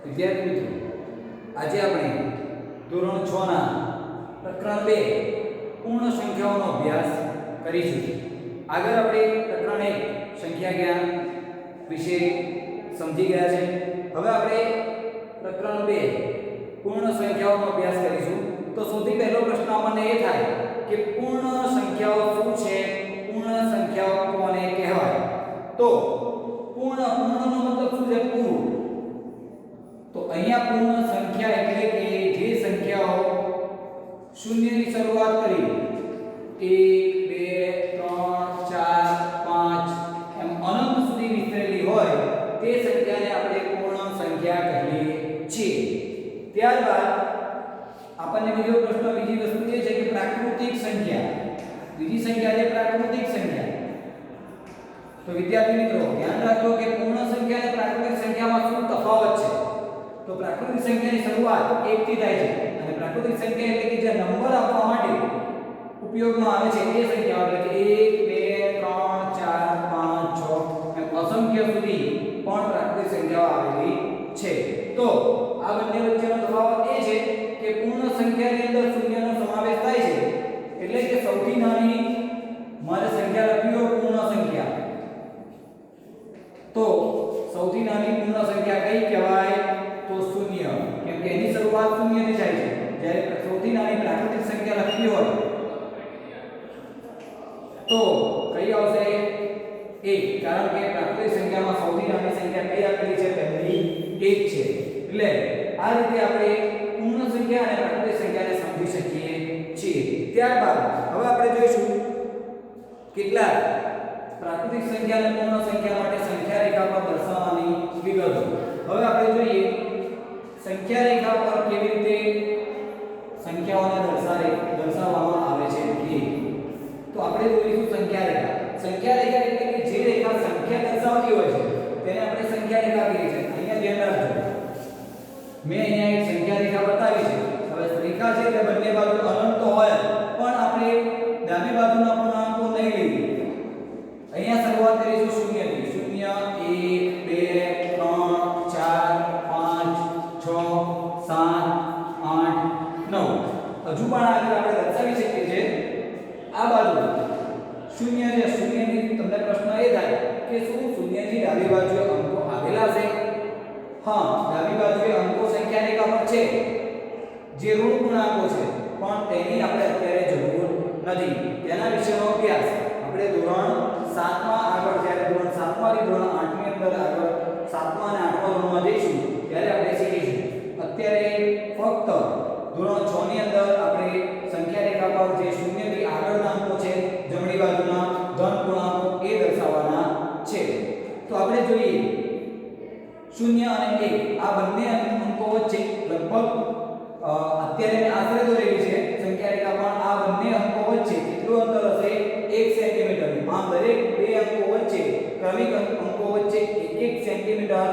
વિદ્યાર્થી મિત્રો, આજે આપણે ધોરણ 6 ના પ્રકરણ 2 પૂર્ણ સંખ્યાઓનો અભ્યાસ કરીશું. આગળ આપણે પ્રકરણ 1 સંખ્યા જ્ઞાન વિશે સમજી ગયા છે. હવે આપણે પ્રકરણ 2 પૂર્ણ સંખ્યાઓનો અભ્યાસ કરીશું. તો સૌથી પહેલો પ્રશ્ન આપણને એ થાય કે પૂર્ણ સંખ્યાઓ શું છે, પૂર્ણ સંખ્યાઓ કોને કહેવાય? તો પૂર્ણનો મતલબ શું છે? પૂરું. તો અહીંયા પૂર્ણ સંખ્યા એટલે કે જે સંખ્યાઓ શૂન્યની શરૂઆત કરી 1 2 3 4 5 એમ અનંત સુધી વિસ્તરેલી હોય તે સંખ્યાને આપણે પૂર્ણ સંખ્યા કહીએ છીએ. ત્યારબાદ આપણને બીજો પ્રશ્ન, બીજી વસ્તુ એ છે કે પ્રાકૃતિક સંખ્યા. બીજી સંખ્યા છે પ્રાકૃતિક સંખ્યા. તો વિદ્યાર્થી મિત્રો ધ્યાન રાખજો કે પૂર્ણ સંખ્યા અને પ્રાકૃતિક સંખ્યામાં શું તફાવત છે. તો પ્રાકૃતિક સંખ્યાની શરૂઆત 1 થી થાય છે અને પ્રાકૃતિક સંખ્યા એટલે કે જે નંબર આપવા માટે ઉપયોગમાં આવે છે એ સંખ્યાઓ એટલે કે 1 2 3 4 5 6 એમ અસંખ્ય સુધી પણ પ્રાકૃતિક સંખ્યાઓ આવેલી છે. તો આ બંને વચ્ચેનો તફાવત એ છે કે પૂર્ણ સંખ્યાની અંદર શૂન્યનો સમાવેશ થાય છે. એટલે કે સૌથી નાની મારે સંખ્યા લખવી હોય પૂર્ણ સંખ્યા, તો સૌથી નાની પૂર્ણ સંખ્યા કઈ કહેવાય? તો શૂન્ય. કેમ કે એની શરૂઆત શૂન્યથી થાય છે. જ્યારે સૌથી નાની પ્રાકૃતિક સંખ્યા લખવી હોય તો કઈ આવશે? 1. કારણ કે પ્રાકૃતિક સંખ્યામાં સૌથી નાની સંખ્યા કઈ આપેલી છે? પહેલી 1 છે. એટલે આ રીતે આપણે પૂર્ણ સંખ્યા અને પ્રાકૃતિક સંખ્યાને સમજી શકીએ છીએ. ત્યારબાદ હવે આપણે જોઈશું કેટલાક પ્રાકૃતિક સંખ્યા અને પૂર્ણ સંખ્યા માટે સંખ્યા રેખા પર દર્શાવવાની વિગતો. હવે આપણે જોઈએ સંખ્યા રેખા પર કેવી રીતે સંખ્યાઓને દર્શાવવામાં આવે છે. તો આપણે જોઈશું સંખ્યા રેખા. સંખ્યા રેખા એટલે કે જે રેખા સંખ્યા દર્શાવતી હોય છે તેને આપણે સંખ્યા રેખા કહીએ છીએ. અહીંયા ધ્યાન રાખજો, મેં અહીંયા એક સંખ્યા રેખા બતાવી છે. હવે રેખા છે તે બંને બાજુ અનંત હોય પણ આપણે ડાબી બાજુના પૂર્ણાંકો નહીં લઈએ. અહીંયા શરૂઆત કરીશું શૂન્યથી. 0 1 2 3 4 5 6 7 8 9. હજુ પણ આગળ આપણે દર્શાવી શકીએ છીએ આ બાજુ શૂન્ય છે. શૂન્યની તમને પ્રશ્ન એ થાય કે શું શૂન્યની ડાબી બાજુએ અંકો આવેલા છે? હા, ડાબી બાજુએ અંકો સંખ્યા રેખા પર છે જે ઋણ પૂર્ણાંકો છે, પણ તેની આપણે અત્યારે જરૂર નથી. તેના વિશેનો અભ્યાસ આપણે ધોરણ 7 માં આગળ, જ્યારે ધોરણ 7 માંથી ધોરણ 8 ની અંદર આગળ 7મા અને 8મા ધોરણમાં જઈશું ત્યારે આપણે શીખીશું. અત્યારે ફક્ત ધોરણ 6 ની અંદર આપણે સંખ્યા રેખા પર જે શૂન્યથી આગળના અંકો છે જમણી બાજુના ધન પૂર્ણાંકો એ દર્શાવવાના છે. તો આપણે જોઈએ 0 અને 1 આ બંને અંકો વચ્ચે લગભગ અત્યારે મેં આશરે દોરેલી છે સંખ્યા રેખા, પણ આ બંને અંકો વચ્ચે કેટલું અંતર હશે? 1 સેન્ટીમીટર. આમ દરેક બે અંકો વચ્ચે, ક્રમિક અંકો વચ્ચે 1 સેન્ટીમીટર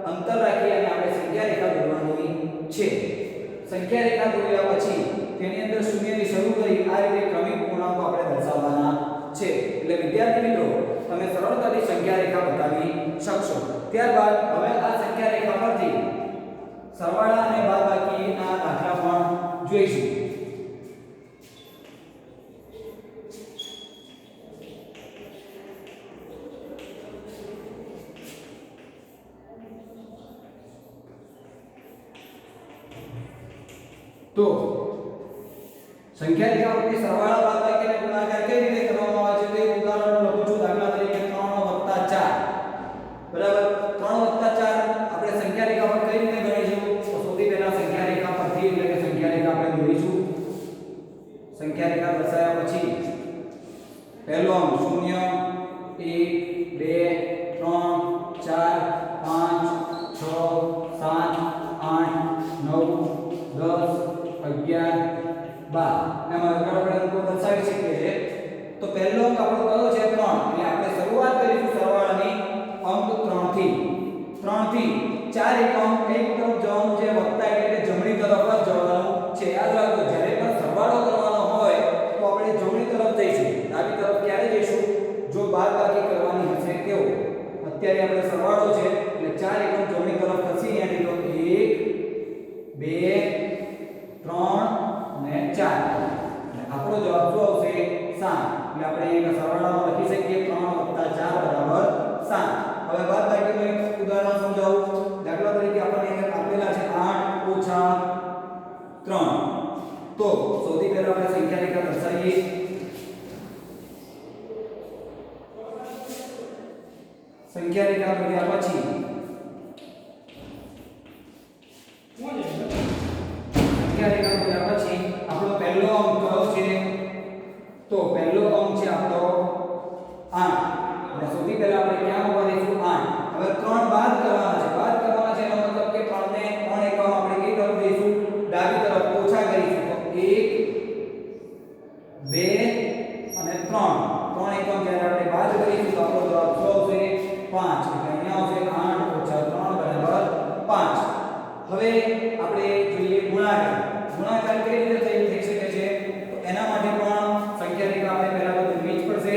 અંતર રાખી અને આપણે સંખ્યા રેખા દોરવાની છે. સંખ્યા રેખા દોર્યા પછી તેની અંદર શૂન્યથી શરૂ કરી આ રીતે ક્રમિક પૂર્ણાંકો આપણે દર્શાવવાના છે. એટલે વિદ્યાર્થી મિત્રો તમે સરળતાથી સંખ્યા રેખા બતાવી શકશો. ત્યારબાદ હવે આ સંખ્યા રેખા પરથી સરવાળા અને બાદબાકીના દાખલા પણ જોઈશું. તો સંખ્યા રેખા પરથી સરવાળા બાદબાકી અને ગુણાકાર કઈ રીતે કરવામાં આવે છે તે ઉદાહરણ લખું છું. દાખલા તરીકે 3 + 4 બરાબર. 3 + 4 આપણે સંખ્યા રેખા પર કઈ રીતે ગણીશું? તો સૌથી પહેલા સંખ્યા રેખા પરથી એટલે કે સંખ્યા રેખા આપણે દોરીશું. સંખ્યા રેખા દર્શાવ્યા પછી પહેલો અંક 0 1 2 3 4 5 6 7 8 9 10 11 12 એમ આગળ અંકો દર્શાવી શકીએ છીએ. તો પહેલો અંક આપણો કયો છે? 3. એટલે આપણે શરૂઆત કરીશું સરવાળાની અંક 3 થી. 3 થી 4 એકમ કઈ તરફ જવાનું છે? વત્તા એટલે કે જમણી તરફ જ જવાનું છે. યાદ રાખજો, જ્યારે પણ સરવાળો કરવાનો હોય તો આપણે જમણી તરફ જઈશું. ડાબી તરફ ક્યારે જઈશું? જો બાદબાકી કરવાની હશે તેવો. અત્યારે આપણે સરવાળો છે એટલે 4 એકમ જમણી તરફ ખસી ત્યાંથી તો 1 સંખ્યા રેખા દોર્યા પછી સંખ્યા રેખા દોર્યા પછી આપણો પહેલો અંક કયો છે? તો પહેલો અંક છે આપણો 8 અને સૌથી પહેલા આપણે ક્યાં મૂકવા દઈશું? 8. હવે 3 બાદ કરવાના છે. બાદ કરવાના છે એનો મતલબ કે 3 ને 3 એકમ આપણે કઈ તરફ દઈશું? ડાબી તરફ ઓછા કરીશું. તો 1 2 અને 3 એકમ જ્યારે આપણે બાદ કરીશું તો આપણો જવાબ શું આવશે? 5. એટલે અહીંયા આવશે 8 - 3 = 5. હવે આપણે જોઈએ ગુણાકાર. ગુણાકાર કેવી રીતે થઈ શકે છે? તો એના માટે પણ સંખ્યા રેખા આપણે પહેલા તો દોરવી જ પડશે.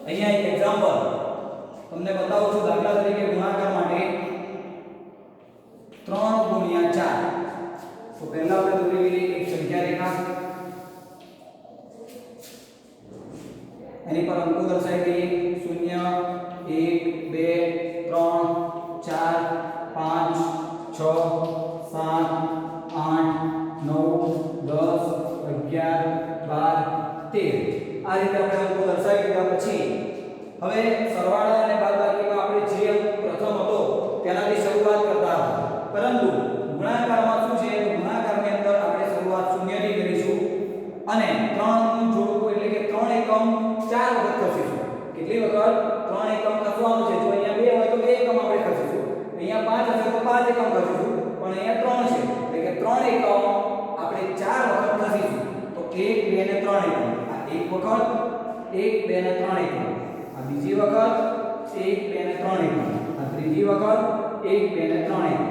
અહીંયા એક એક્ઝામ્પલ તમને બતાવું છું. દાખલા તરીકે ગુણાકાર માટે 3 × 4. તો પહેલા આપણે દોરી એક સંખ્યા રેખા, એની પર અંકો દર્શાવી દઈએ. 0 1 2 3 4 5 6 7 8 9 10 11 12 13. આ રીતે આપણે અંકો દર્શાવી દીધા. પછી હવે સરવાળા અને બાદબાકીમાં આપણે જે અંક પ્રથમ હતો તેનાથી શરૂઆત કરતા હતા, પરંતુ ગુણાકારમાં શું છે? ગુણાકારની અંદર આપણે શરૂઆત 0 થી કરીશું અને 3 નું જોડકું એટલે કે 3 એકમ 4 વખત ખસીશું. કેટલી વખત? 3 એકમ ખસવાનું છે. જો અહીંયા 2 હોય તો 2 એકમ આપણે ખસીશું. અહીંયા 5 હશે તો 5 એકમ ખસીશું. પણ અહીંયા 3 છે એટલે કે 3 એકમ આપણે 4 વખત ખસીશું. તો 1 2 અને 3 એકમ. આ એક વખત, 1 2 અને 3 એકમ. આ બીજી વખત 1 2 અને 3 એકમ. આ ત્રીજી વખત 1 2 અને 3 એકમ.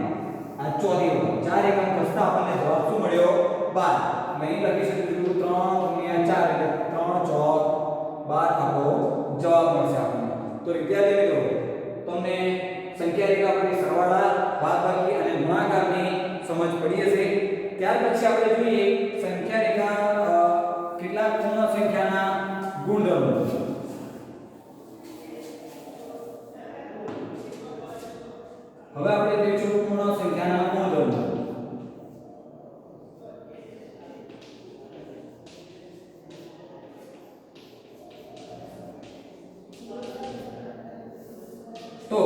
આ ચોથી વખત 4 એકમ ખસતા આપણને જવાબ શું મળ્યો? 12. અહીં લખી શકીશું 3 × 4 એટલે 3 ચોક 12 આપણો જવાબ મળશે આપણને. તો વિદ્યાર્થી મિત્રો, તમને સંખ્યા રેખા પરની સરવાળા, બાદબાકી અને ગુણાકારની સમજ પડી હશે. ત્યાર પછી આપણે જોઈએ સંખ્યા રેખા કેટલાક પૂર્ણ સંખ્યાના ગુણધર્મો. હવે આપણે જોઈશું પૂર્ણ સંખ્યાના ગુણધર્મો. તો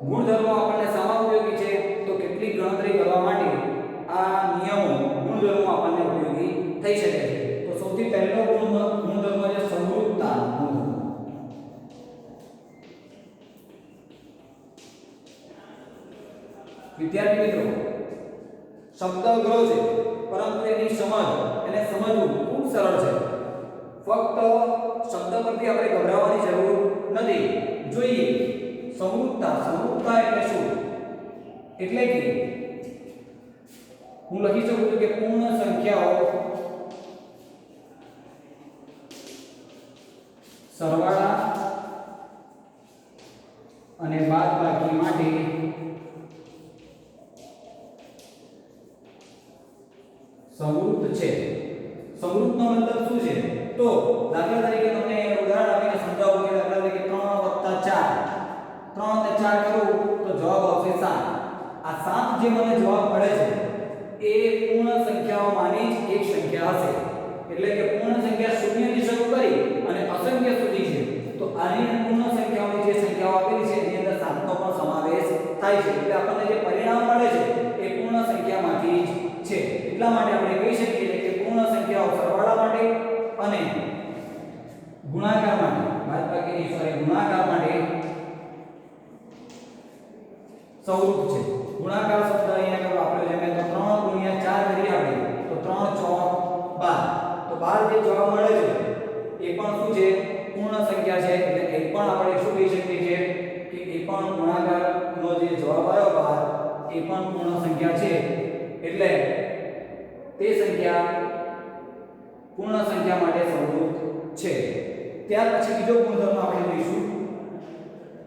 ગુણધર્મો આપણને શામાં ઉપયોગી છે? તો કેટલીક ગણતરી કરવા માટે આ નિયમો, ગુણધર્મો આપણને ઉપયોગી થઈ શકે છે. તો સૌથી પહેલો ગુણધર્મ છે સમરૂપતા ગુણધર્મ. વિદ્યાર્થી મિત્રો, શબ્દ અઘરો છે પરંતુ એની સમજ, એને સમજવું ખૂબ સરળ છે. ફક્ત શબ્દ પરથી આપણે ગભરાવાની જરૂર નથી. જોઈએ સમરૂપતા. સમરૂપતા એટલે શું? એટલે કે હું લખી શકું છું કે પૂર્ણ સંખ્યાઓ સરવાળા અને બાદબાકી માટે સમરૂપ છે. સમરૂપનો મતલબ શું છે? તો દાખલા તરીકે તમને ઉદાહરણ આપીને સમજાવું કે દાખલા તરીકે 3 + 4, 3 ને 4 કરું તો જવાબ આવશે 7. આ 7 જે મને જવાબ મળે છે એ પૂર્ણ સંખ્યાઓમાંની જ એક સંખ્યા હશે. એટલે કે પૂર્ણ સંખ્યા 0 થી શરૂ કરી અને અસંખ્ય સુધી છે. તો આની પૂર્ણ સંખ્યાઓની જે સંખ્યાઓ આપેલી છે એની અંદર 7 નો પણ સમાવેશ થાય છે. એટલે આપણને જે પરિણામ મળે છે એ પૂર્ણ સંખ્યામાંથી જ છે. એટલા માટે આપણે કહી શકીએ કે પૂર્ણ સંખ્યાઓ સરવાળા માટે અને ગુણાકાર માટે, ગુણાકાર માટે સમરૂપ છે. ગુણાકાર શબ્દ અહીંયા વાપર્યો છે. મેં તો 3 × 4 કરી આપણે તો 3 ચોક 12. તો 12 જે જવાબ મળે છે એ પણ શું છે? પૂર્ણ સંખ્યા છે. એટલે એ પણ આપણે શું કહી શકીએ છીએ કે એ પણ ગુણાકારનો જે જવાબ આવ્યો 12 એ પણ પૂર્ણ સંખ્યા છે. એટલે તે સંખ્યા પૂર્ણ સંખ્યા માટે સમરૂપ છે. ત્યાર પછી બીજો ગુણધર્મ આપણે જોઈશું.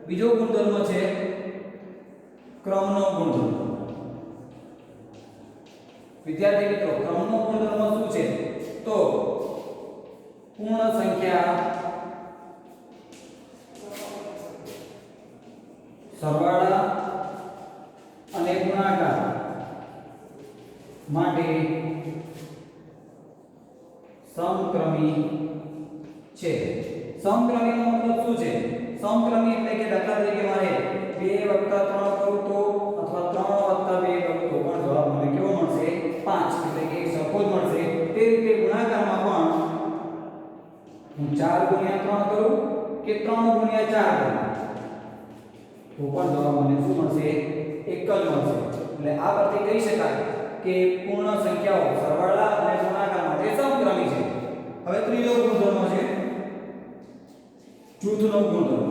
બીજો ગુણધર્મ છે ક્રમનો ગુણધર્મ. વિદ્યાર્થી મિત્રો, ક્રમનો ગુણધર્મ શું છે? તો પૂર્ણ સંખ્યા સરવાળા અને ગુણાકાર માટે સમક્રમી છે. સમક્રમીનો મતલબ શું છે? સમક્રમી એટલે કે દાખલા તરીકે મારે 2 + 3 કરું તો અથવા 3 + 2 કરું તો પણ જવાબ મને કેવો મળશે 5 એટલે કે એક સરખો જ મળશે તે રીતે ગુણાકારમાં પણ હું 4 × 3 કરું કે 3 × 4 કરું તો પણ જવાબ મને શું મળશે એક જ મળશે એટલે આ પરથી કહી શકાય કે પૂર્ણ સંખ્યાઓ સરવાળા અને ગુણાકાર માટે સમક્રમી છે હવે ત્રીજો ગુણધર્મ છે જૂથનો ગુણધર્મ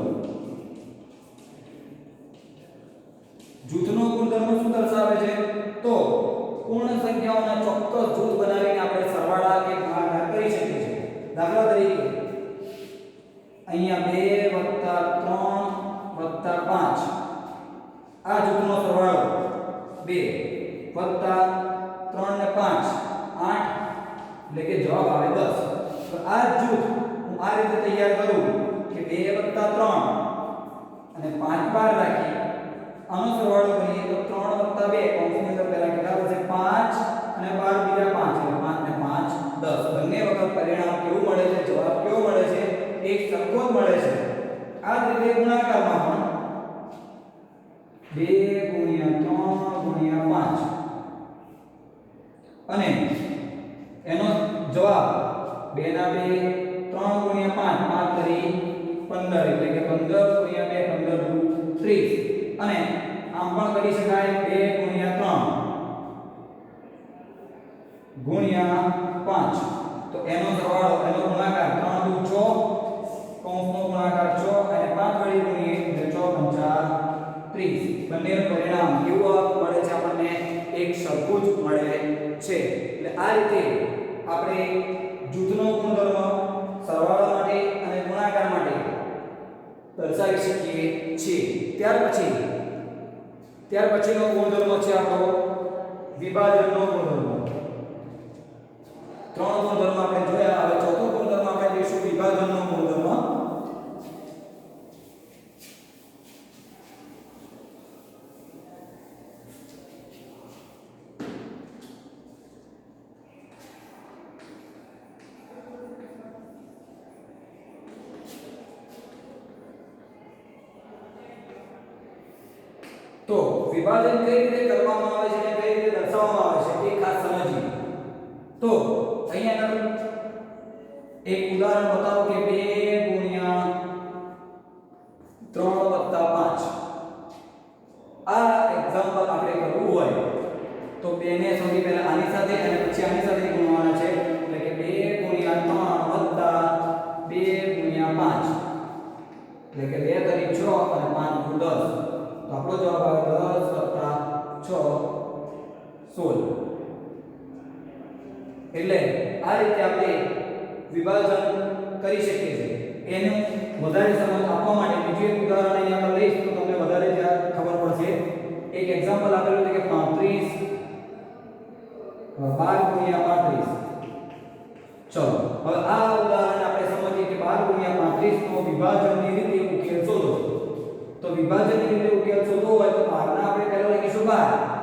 જૂથનો ગુણધર્મ શું દર્શાવે છે તો પૂર્ણ સંખ્યાઓના ચોક્કસ જૂથ બનાવીને આપણે સરવાળા કે ગુણાકાર કરી શકીએ છીએ દાખલા તરીકે અહીંયા 2 + 3 + 5 આ જૂથનો સરવાળો 2 + 3 ને 5 8 એટલે કે જવાબ આવે 10 તો આ જૂથ હું આ રીતે તૈયાર કરું કે 2 + 3 અને 5 બાર રાખી આનો સરવાળો કરીએ તો 3 + 2 કૌંસની અંદર પહેલા કેટલા થશે 5 અને 12 બીજા 5 એટલે 5 ને 5 10 બંને વખત પરિણામ કેવું મળે છે જવાબ કેવો મળે છે એક સરખો જ મળે છે આ જ રીતે ગુણાકારમાં પણ 2 × 3 × 5 અને એનો જવાબ 2 ના 2 3 × 5 5 તરી 15 એટલે કે 15 × 2 15 દુ 30 અને આમ પણ કરી શકાય 2 × 3 × 5 તો એનો સરવાળો એનો ગુણાકાર 3 દુ 6 કૌંસનો ગુણાકાર 6 અને 5 વડે ગુણીએ એટલે 6 × 5 30 બંનેનું પરિણામ કેવું મળે છે આપણને એક સરખું જ મળે છે એટલે આ રીતે આપણે જૂથનો ગુણધર્મ સરવાળા માટે અને ગુણાકાર માટે દર્શાવી શકીએ છીએ ત્યાર પછીનો ગુણધર્મ છે આપણો વિભાજનનો ગુણધર્મ ત્રણ ગુણધર્મ આપણે જોયા હવે ચોથો ગુણધર્મ આપણે જોઈશું વિભાજનનો ગુણધર્મ તો વિભાજન કઈ રીતે કરવામાં આવે છે અને કઈ રીતે દર્શાવવામાં આવે છે એ ખાસ સમજીએ તો અહીંયા એક ઉદાહરણ બતાવો કે 2 × 3 + 5 આ એક્ઝામ્પલ આપણે કરવું હોય તો 2 ને સૌથી પહેલા આની સાથે અને પછી આની સાથે ગુણવાના છે એટલે કે 2 × 3 + 2 × 5 એટલે કે 2 તરી 6 અને 5 દુ 10 તો આપણો જવાબ આવે 10 + 6 16 એટલે આ રીતે આપણે વિભાજન કરી શકીએ છીએ એનું વધારે સમજ આપવા માટે બીજું એક ઉદાહરણ અહીંયા આપણે લઈશું તો તમને વધારે ખબર પડશે એક એક્ઝામ્પલ આપેલું છે કે 35 12 × 35 ચલો હવે આ ઉદાહરણ આપણે સમજીએ કે 12 × 35 નો વિભાજનની રીતે ઉકેલ શોધો તો વિભાજનની રીતે ઉકેલ શોધવો હોય તો 12 ના આપણે પહેલા લખીશું 12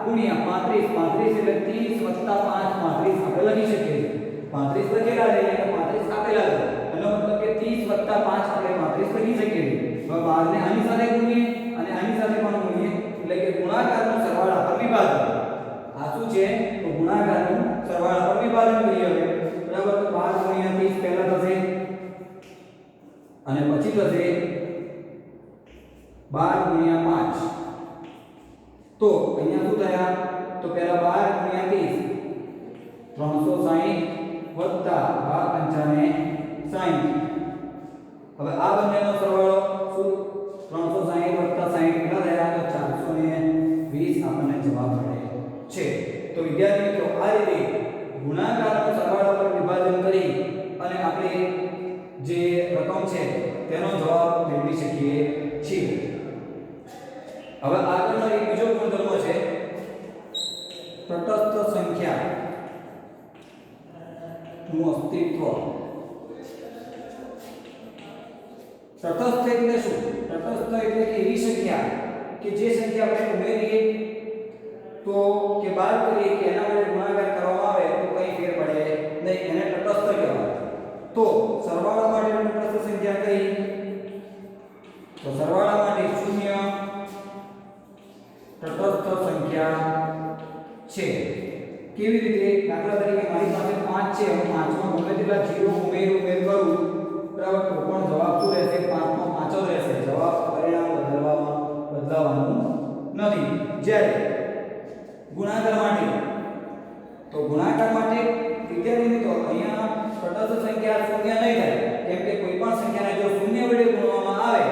× 35 એટલે 30 + 5 35 આપણે લખી શકીએ 35 લખેલા છે એટલે 35 આપેલા છે એનો મતલબ કે 30 + 5 આપણે 35 લખી શકીએ હવે 12 ને આની સાથે ગુણીએ અને આની સાથે પણ ગુણીએ એટલે કે ગુણાકારનો સરવાળા પર વિભાજન આ શું છે તો ગુણાકારનું સરવાળા પર વિભાજન કરીએ હવે બરાબર તો 12 × 30 પહેલા થશે અને પછી થશે 12 × 5 તો અહીંયા શું થયા તો પહેલા 12 × 30 360 વત્તા 12 × 5 60 હવે આ બંનેનો સરવાળો શું 360 વત્તા 60 કેટલા થયા તો 420 આપણને જવાબ મળે છે તો વિદ્યાર્થી મિત્રો આ રીતે ગુણાકારનો સરવાળા પર વિભાજન કરી અને આપણે જે રકમ છે તેનો જવાબ મેળવી શકીએ છીએ હવે આગળનો એક બીજો ગુણધર્મ છે તટસ્થ સંખ્યા નું અસ્તિત્વ તટસ્થ એટલે શું તટસ્થ એટલે કે એવી સંખ્યા કે જે સંખ્યા આપણે ઉમેરીએ તો કે બાદ કરીએ કે એના વડે ગુણાકાર કરવામાં આવે તો કઈ ફેર પડે નહીં એને તટસ્થ કહેવાય તો સરવાળા માટેની તટસ્થ સંખ્યા કઈ તો જ્યારે ગુણાકાર માટે, તો ગુણાકાર માટે વિદ્યાર્થી મિત્રો અહીંયા તટસ્થ સંખ્યા શૂન્ય નહીં થાય, કેમ કે કોઈ પણ સંખ્યાને જો શૂન્ય વડે ગુણવામાં આવે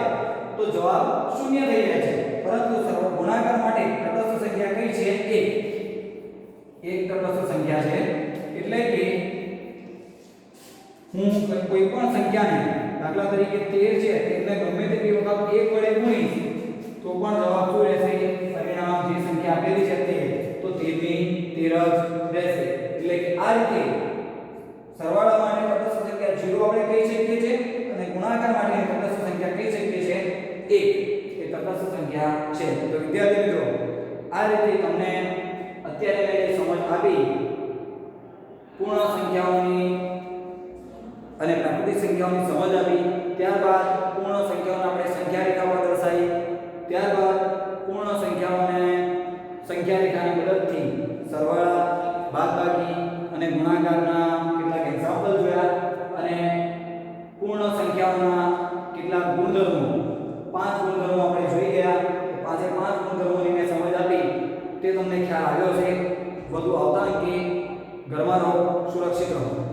તો જવાબ શૂન્ય થઈ જાય છે, પરંતુ ગુણાકાર માટે તટસ્થ સંખ્યા કઈ છે? એક તટસ્થ સંખ્યા છે, એટલે કે હું કોઈ પણ સંખ્યાને, દાખલા તરીકે 13 છે, તેને ગમે તેટલી વખત 1 વડે ગુણીશ તો પણ જવાબ શું રહેશે? પરિણામ જે સંખ્યા આપેલી છે તે, તો 13 જ રહેશે. એટલે કે આ રીતે સરવાળા માટે તટસ્થ સંખ્યા 0 આપણે કહી શકીએ છીએ અને ગુણાકાર માટે તટસ્થ સંખ્યા કહી શકીએ છીએ 1. એ તટસ્થ સંખ્યા છે. તો વિદ્યાર્થી મિત્રો આ રીતે તમને અત્યારે મેં સમજ આપી પૂર્ણ સંખ્યાઓની અને પ્રાકૃતિક સંખ્યાઓની સમજ આપી. ત્યારબાદ પૂર્ણ સંખ્યાઓને આપણે સંખ્યા રેખામાં દર્શાવી, ત્યારબાદ પૂર્ણ સંખ્યાઓને સંખ્યા રેખાની મદદથી સરવાળા, બાદબાકી અને ગુણાકારના કેટલાક એક્ઝામ્પલ જોયા અને પૂર્ણ સંખ્યાઓના કેટલાક ગુણધર્મો, 5 ગુણધર્મો આપણે જોઈ ગયા. પાંચે 5 ગુણધર્મોની મેં સમજ આપી, તે તમને ખ્યાલ આવ્યો છે. વધુ આવતા અંકે ઘરમાં રહો, સુરક્ષિત રહો.